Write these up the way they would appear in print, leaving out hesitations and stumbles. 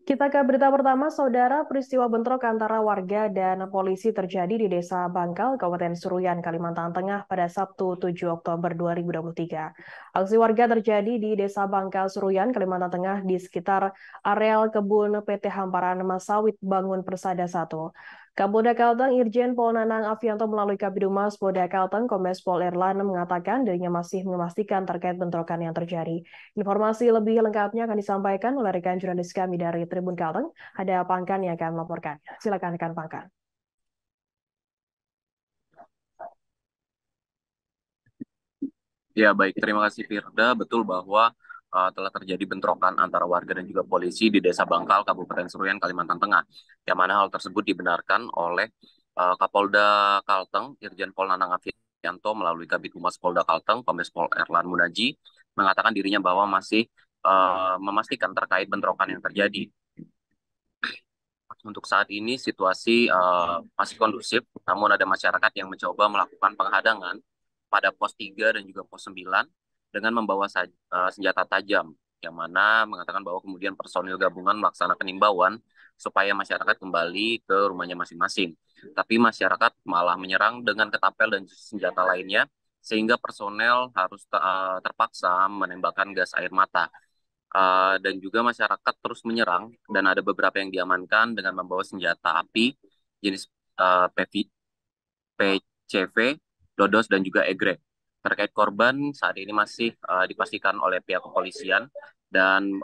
Kita ke berita pertama, saudara. Peristiwa bentrok antara warga dan polisi terjadi di Desa Bangkal, Kabupaten Seruyan, Kalimantan Tengah pada Sabtu 7 Oktober 2023. Aksi warga terjadi di Desa Bangkal, Seruyan, Kalimantan Tengah di sekitar areal kebun PT Hamparan Sawit Bangun Persada 1. Kapolda Kalteng Irjen Pol Nanang Afianto melalui Kabid Polda Kalteng Kombes Pol Erlan mengatakan dirinya masih memastikan terkait bentrokan yang terjadi. Informasi lebih lengkapnya akan disampaikan oleh rekan jurnalis kami dari Tribun Kalteng. Ada Pangkan yang akan melaporkannya. Silakan rekan Pangkan. Ya, baik. Terima kasih, Firda. Betul bahwa telah terjadi bentrokan antara warga dan juga polisi di Desa Bangkal, Kabupaten Seruyan, Kalimantan Tengah. Yang mana hal tersebut dibenarkan oleh Kapolda Kalteng, Irjen Pol Nanang Afianto, melalui Kabid Humas Polda Kalteng, Kombes Pol Erlan Munaji, mengatakan dirinya bahwa masih memastikan terkait bentrokan yang terjadi. Untuk saat ini situasi masih kondusif, namun ada masyarakat yang mencoba melakukan penghadangan pada pos 3 dan juga pos 9 dengan membawa senjata tajam, yang mana mengatakan bahwa kemudian personil gabungan melaksanakan imbauan supaya masyarakat kembali ke rumahnya masing-masing. Tapi masyarakat malah menyerang dengan ketapel dan senjata lainnya, sehingga personel harus terpaksa menembakkan gas air mata. Dan juga masyarakat terus menyerang dan ada beberapa yang diamankan dengan membawa senjata api jenis PV, PCV, Dodos dan juga Egrek. Terkait korban saat ini masih dipastikan oleh pihak kepolisian dan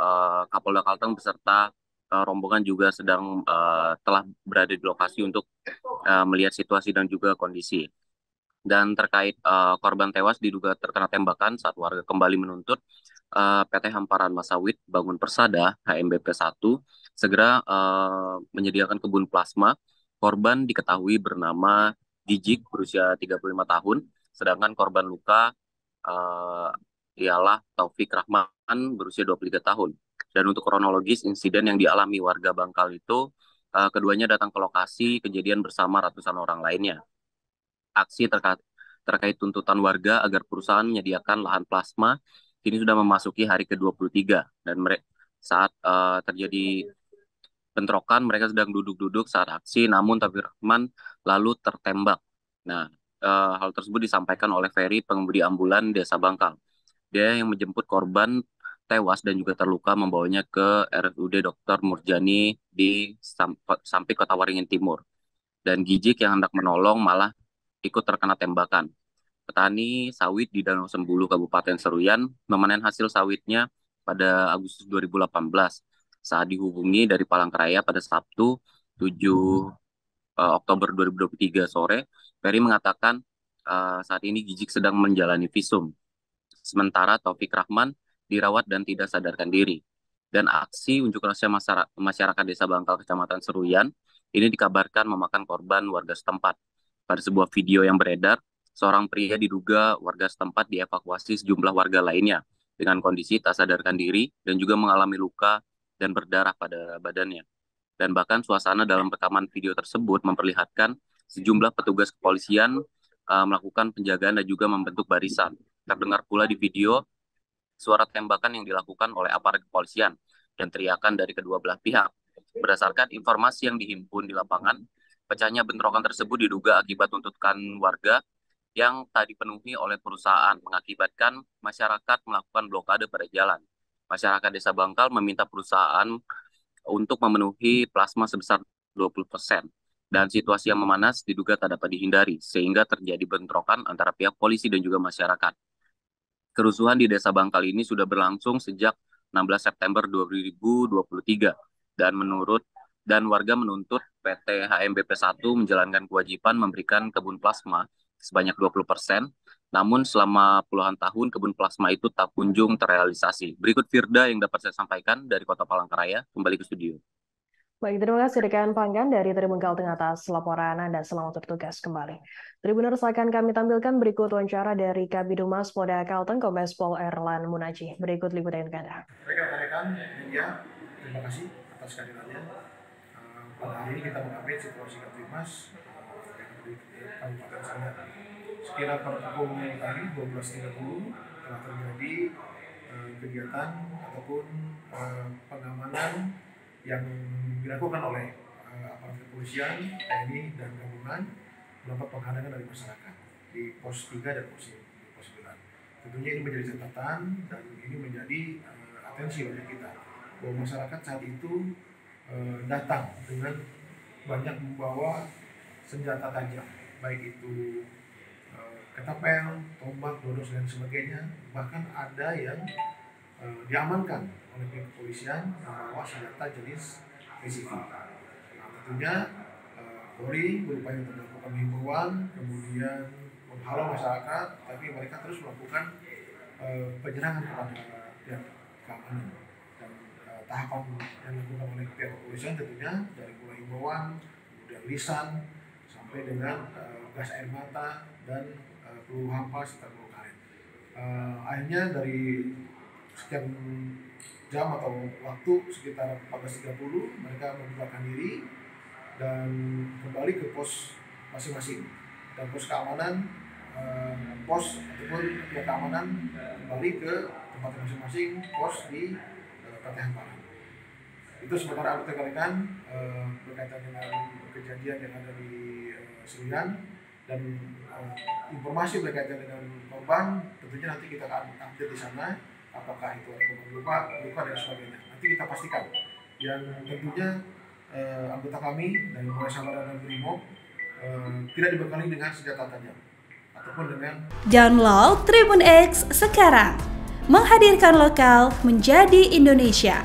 Kapolda Kalteng beserta rombongan juga sedang telah berada di lokasi untuk melihat situasi dan juga kondisi. Dan terkait korban tewas diduga terkena tembakan saat warga kembali menuntut PT Hamparan Masawit Bangun Persada HMBP 1 segera menyediakan kebun plasma. Korban diketahui bernama Dijik berusia 35 tahun, sedangkan korban luka eh, ialah Taufik Rahman berusia 23 tahun. Dan untuk kronologis insiden yang dialami warga Bangkal itu, keduanya datang ke lokasi kejadian bersama ratusan orang lainnya. Aksi terkait tuntutan warga agar perusahaan menyediakan lahan plasma kini sudah memasuki hari ke-23 dan mereka saat terjadi bentrokan mereka sedang duduk-duduk saat aksi namun Tabir Rahman lalu tertembak. Nah, hal tersebut disampaikan oleh Ferry pengemudi ambulan Desa Bangkal. Dia yang menjemput korban tewas dan juga terluka membawanya ke RSUD Dr. Murjani di Sampit Kota Waringin Timur. Dan Gijik yang hendak menolong malah ikut terkena tembakan. Petani sawit di Danau Sembulu, Kabupaten Seruyan, memanen hasil sawitnya pada Agustus 2018. Saat dihubungi dari Palangkaraya pada Sabtu 7 Oktober 2023 sore, Ferry mengatakan saat ini Gijik sedang menjalani visum. Sementara Taufik Rahman dirawat dan tidak sadarkan diri. Dan aksi unjuk rasa masyarakat Desa Bangkal, Kecamatan Seruyan, ini dikabarkan memakan korban warga setempat. Pada sebuah video yang beredar, seorang pria diduga warga setempat dievakuasi sejumlah warga lainnya dengan kondisi tak sadarkan diri dan juga mengalami luka dan berdarah pada badannya. Dan bahkan suasana dalam rekaman video tersebut memperlihatkan sejumlah petugas kepolisian melakukan penjagaan dan juga membentuk barisan. Terdengar pula di video suara tembakan yang dilakukan oleh aparat kepolisian dan teriakan dari kedua belah pihak. Berdasarkan informasi yang dihimpun di lapangan, pecahnya bentrokan tersebut diduga akibat tuntutan warga yang tak dipenuhi oleh perusahaan, mengakibatkan masyarakat melakukan blokade pada jalan. Masyarakat Desa Bangkal meminta perusahaan untuk memenuhi plasma sebesar 20%. Dan situasi yang memanas diduga tak dapat dihindari, sehingga terjadi bentrokan antara pihak polisi dan juga masyarakat. Kerusuhan di Desa Bangkal ini sudah berlangsung sejak 16 September 2023 dan warga menuntut PT HMBP 1 menjalankan kewajiban memberikan kebun plasma sebanyak 20%. Namun selama puluhan tahun kebun plasma itu tak kunjung terrealisasi. Berikut Firda yang dapat saya sampaikan dari Kota Palangkaraya, kembali ke studio. Baik, terima kasih rekan Pangkan dari Tribun Kalteng atas laporan Anda. Selamat bertugas kembali. Tribuners akan kami tampilkan berikut wawancara dari Kabid Humas Polda Kalteng, Kombes Pol Erlan Munaji. Berikut liputan Anda. Rekan-rekan media, terima kasih atas kehadirannya. Pada hari ini kita mengupdate situasi Kaptimas di Kabupaten Sangat. Sekira pada pukul tadi 12.30 telah terjadi kegiatan ataupun pengamanan yang dilakukan oleh aparat kepolisian, TNI, dan gabungan melakukan penghadangan dari masyarakat di pos 3 dan pos 9. Tentunya ini menjadi catatan dan ini menjadi atensi bagi kita bahwa masyarakat saat itu datang dengan banyak membawa senjata tajam, baik itu ketapel, tombak, dodos dan sebagainya. Bahkan ada yang diamankan oleh pihak kepolisian membawa senjata jenis PCV. Nah, tentunya Polri berupaya untuk melakukan himbauan, kemudian menghalau masyarakat, tapi mereka terus melakukan penyerangan kepada pihak keamanan. Dan tahapan yang dilakukan oleh pihak kepolisian tentunya dari mulai himbauan, kemudian lisan, sampai dengan gas air mata dan peluru hampa serta peluru karet. Akhirnya dari sekian jam atau waktu sekitar 14.30 mereka membubarkan diri dan kembali ke pos masing-masing, dan pos keamanan pos ataupun pihak keamanan kembali ke tempat masing-masing pos di PT Hamparan. Itu sementara rekan-rekan berkaitan dengan kejadian yang ada di Seruyan, dan informasi berkaitan dengan korban tentunya nanti kita akan update di sana, apakah itu ada korban luka dan sebagainya. Nanti kita pastikan. Yang tentunya anggota kami dari Polres Samarinda dan Brimob tidak dibekali dengan senjata tajam ataupun dengan. Download Tribun X sekarang, menghadirkan lokal menjadi Indonesia.